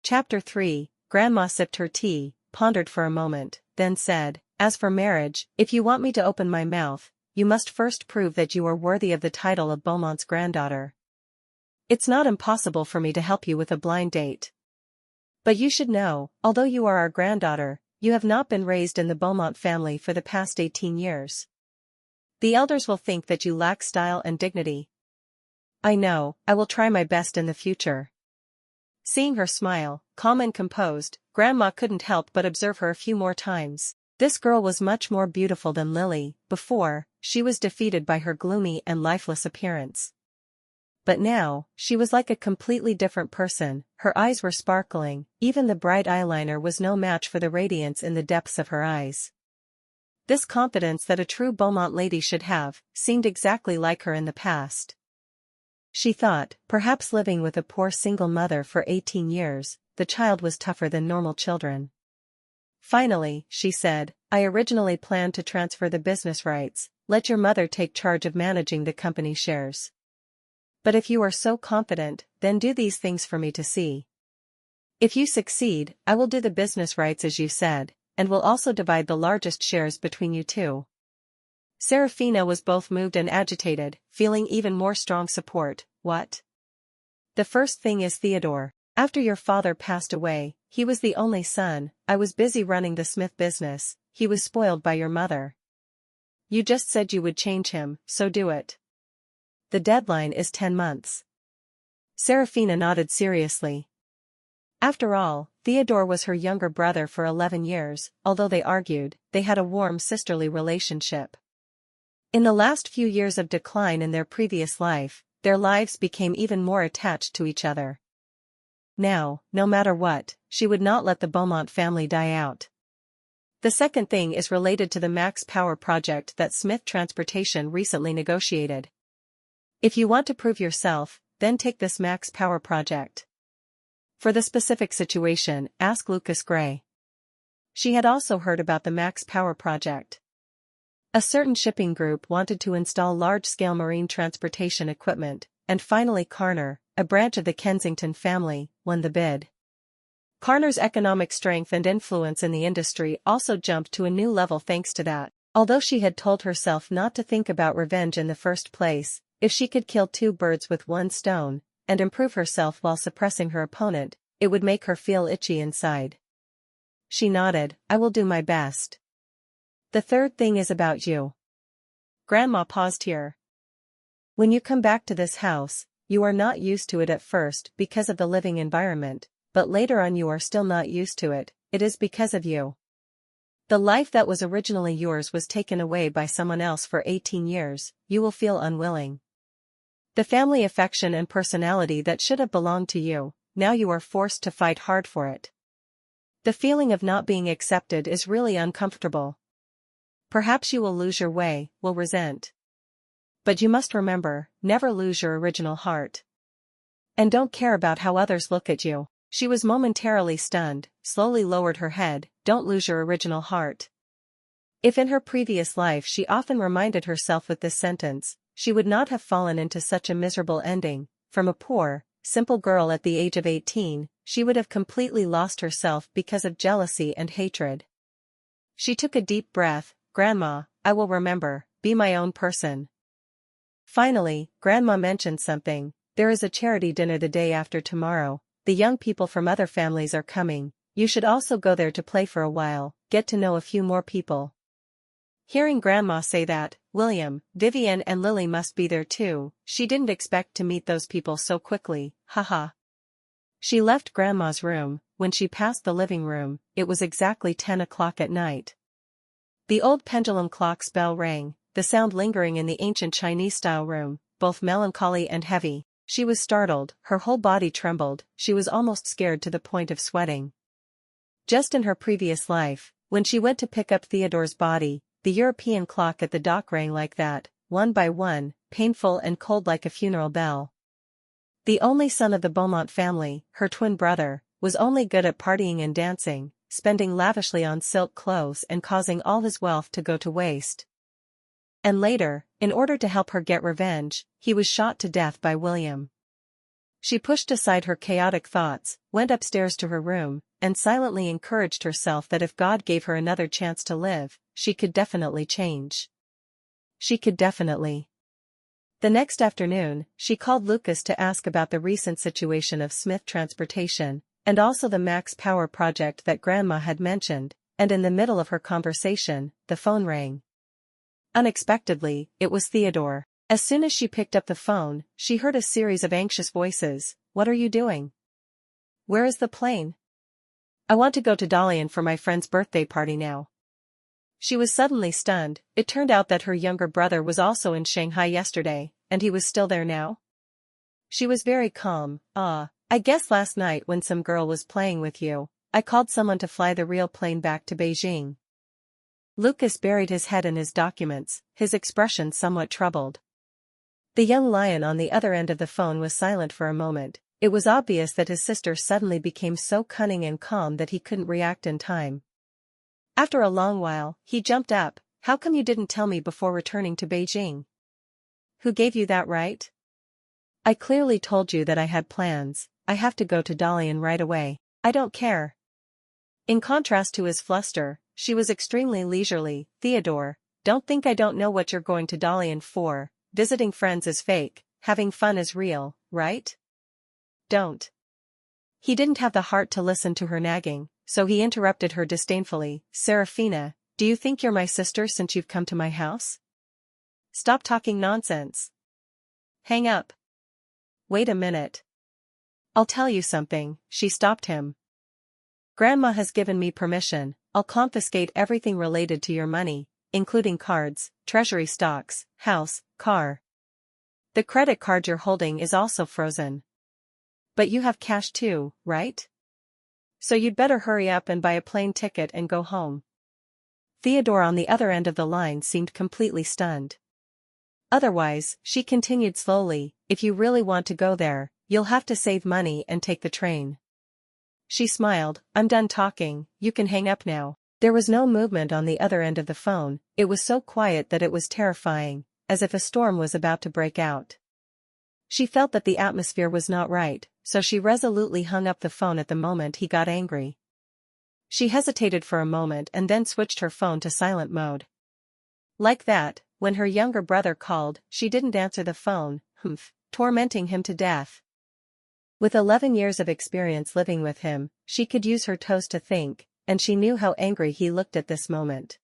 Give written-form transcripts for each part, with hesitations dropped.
Chapter 3, Grandma sipped her tea, pondered for a moment, then said, "As for marriage, if you want me to open my mouth, you must first prove that you are worthy of the title of Beaumont's granddaughter. It's not impossible for me to help you with a blind date. But you should know, although you are our granddaughter, you have not been raised in the Beaumont family for the past 18 years. The elders will think that you lack style and dignity." "I know, I will try my best in the future." Seeing her smile, calm and composed, Grandma couldn't help but observe her a few more times. This girl was much more beautiful than Lily. Before, she was defeated by her gloomy and lifeless appearance. But now, she was like a completely different person. Her eyes were sparkling, even the bright eyeliner was no match for the radiance in the depths of her eyes. This confidence that a true Beaumont lady should have, seemed exactly like her in the past. She thought, perhaps living with a poor single mother for 18 years, the child was tougher than normal children. Finally, she said, "I originally planned to transfer the business rights, let your mother take charge of managing the company shares. But if you are so confident, then do these things for me to see. If you succeed, I will do the business rights as you said, and will also divide the largest shares between you two." Serafina was both moved and agitated, feeling even more strong support. "What? The first thing is Theodore. After your father passed away, he was the only son. I was busy running the Smith business, he was spoiled by your mother. You just said you would change him, so do it. The deadline is 10 months. Serafina nodded seriously. After all, Theodore was her younger brother for 11 years, although they argued, they had a warm sisterly relationship. In the last few years of decline in their previous life, their lives became even more attached to each other. Now, no matter what, she would not let the Beaumont family die out. The second thing is related to the Max Power project that Smith Transportation recently negotiated. If you want to prove yourself, then take this Max Power project. For the specific situation, ask Lucas Gray. She had also heard about the Max Power project. A certain shipping group wanted to install large-scale marine transportation equipment, and finally Carner, a branch of the Kensington family, won the bid. Carner's economic strength and influence in the industry also jumped to a new level thanks to that. Although she had told herself not to think about revenge in the first place, if she could kill 2 birds with 1 stone, and improve herself while suppressing her opponent, it would make her feel itchy inside. She nodded, "I will do my best. The third thing is about you." Grandma paused here. "When you come back to this house, you are not used to it at first because of the living environment, but later on you are still not used to it. It is because of you. The life that was originally yours was taken away by someone else for 18 years, you will feel unwilling. The family affection and personality that should have belonged to you, now you are forced to fight hard for it. The feeling of not being accepted is really uncomfortable. Perhaps you will lose your way, will resent. But you must remember, never lose your original heart. And don't care about how others look at you." She was momentarily stunned, slowly lowered her head. Don't lose your original heart. If in her previous life she often reminded herself with this sentence, she would not have fallen into such a miserable ending. From a poor, simple girl at the age of 18, she would have completely lost herself because of jealousy and hatred. She took a deep breath. "Grandma, I will remember, be my own person." Finally, Grandma mentioned something. "There is a charity dinner the day after tomorrow. The young people from other families are coming. You should also go there to play for a while, get to know a few more people." Hearing Grandma say that, William, Vivian and Lily must be there too, she didn't expect to meet those people so quickly, haha. She left Grandma's room. When she passed the living room, it was exactly 10 o'clock at night. The old pendulum clock's bell rang, the sound lingering in the ancient Chinese-style room, both melancholy and heavy. She was startled, her whole body trembled, she was almost scared to the point of sweating. Just in her previous life, when she went to pick up Theodore's body, the European clock at the dock rang like that, one by one, painful and cold like a funeral bell. The only son of the Beaumont family, her twin brother, was only good at partying and dancing, spending lavishly on silk clothes and causing all his wealth to go to waste. And later, in order to help her get revenge, he was shot to death by William. She pushed aside her chaotic thoughts, went upstairs to her room, and silently encouraged herself that if God gave her another chance to live, she could definitely change. She could definitely. The next afternoon, she called Lucas to ask about the recent situation of Smith Transportation, and also the Max Power project that Grandma had mentioned, and in the middle of her conversation, the phone rang. Unexpectedly, it was Theodore. As soon as she picked up the phone, she heard a series of anxious voices. "What are you doing? Where is the plane? I want to go to Dalian for my friend's birthday party now." She was suddenly stunned. It turned out that her younger brother was also in Shanghai yesterday, and he was still there now. She was very calm. I guess last night when some girl was playing with you, I called someone to fly the real plane back to Beijing." Lucas buried his head in his documents, his expression somewhat troubled. The young lion on the other end of the phone was silent for a moment. It was obvious that his sister suddenly became so cunning and calm that he couldn't react in time. After a long while, he jumped up. "How come you didn't tell me before returning to Beijing? Who gave you that right? I clearly told you that I had plans. I have to go to Dalian right away. I don't care." In contrast to his fluster, she was extremely leisurely. "Theodore, don't think I don't know what you're going to Dalian for. Visiting friends is fake, having fun is real, right? Don't." He didn't have the heart to listen to her nagging, so he interrupted her disdainfully. "Serafina, do you think you're my sister since you've come to my house? Stop talking nonsense. Hang up. Wait a minute. I'll tell you something." She stopped him. "Grandma has given me permission. I'll confiscate everything related to your money, including cards, treasury stocks, house, car. The credit card you're holding is also frozen. But you have cash too, right? So you'd better hurry up and buy a plane ticket and go home." Theodore on the other end of the line seemed completely stunned. "Otherwise," she continued slowly, "if you really want to go there, you'll have to save money and take the train." She smiled. "I'm done talking, you can hang up now." There was no movement on the other end of the phone. It was so quiet that it was terrifying, as if a storm was about to break out. She felt that the atmosphere was not right, so she resolutely hung up the phone at the moment he got angry. She hesitated for a moment and then switched her phone to silent mode. Like that, when her younger brother called, she didn't answer the phone, tormenting him to death. With 11 years of experience living with him, she could use her toes to think, and she knew how angry he looked at this moment.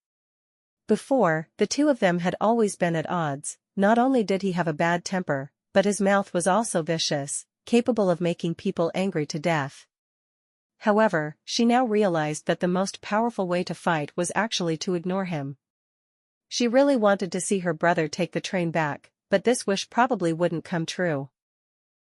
Before, the two of them had always been at odds. Not only did he have a bad temper, but his mouth was also vicious, capable of making people angry to death. However, she now realized that the most powerful way to fight was actually to ignore him. She really wanted to see her brother take the train back, but this wish probably wouldn't come true.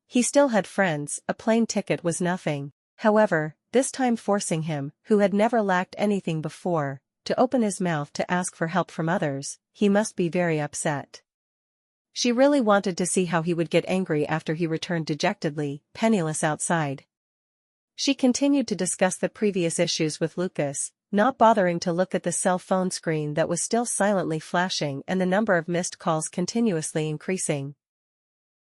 He still had friends, a plane ticket was nothing. However, this time forcing him, who had never lacked anything before, to open his mouth to ask for help from others, he must be very upset. She really wanted to see how he would get angry after he returned dejectedly, penniless outside. She continued to discuss the previous issues with Lucas, not bothering to look at the cell phone screen that was still silently flashing and the number of missed calls continuously increasing.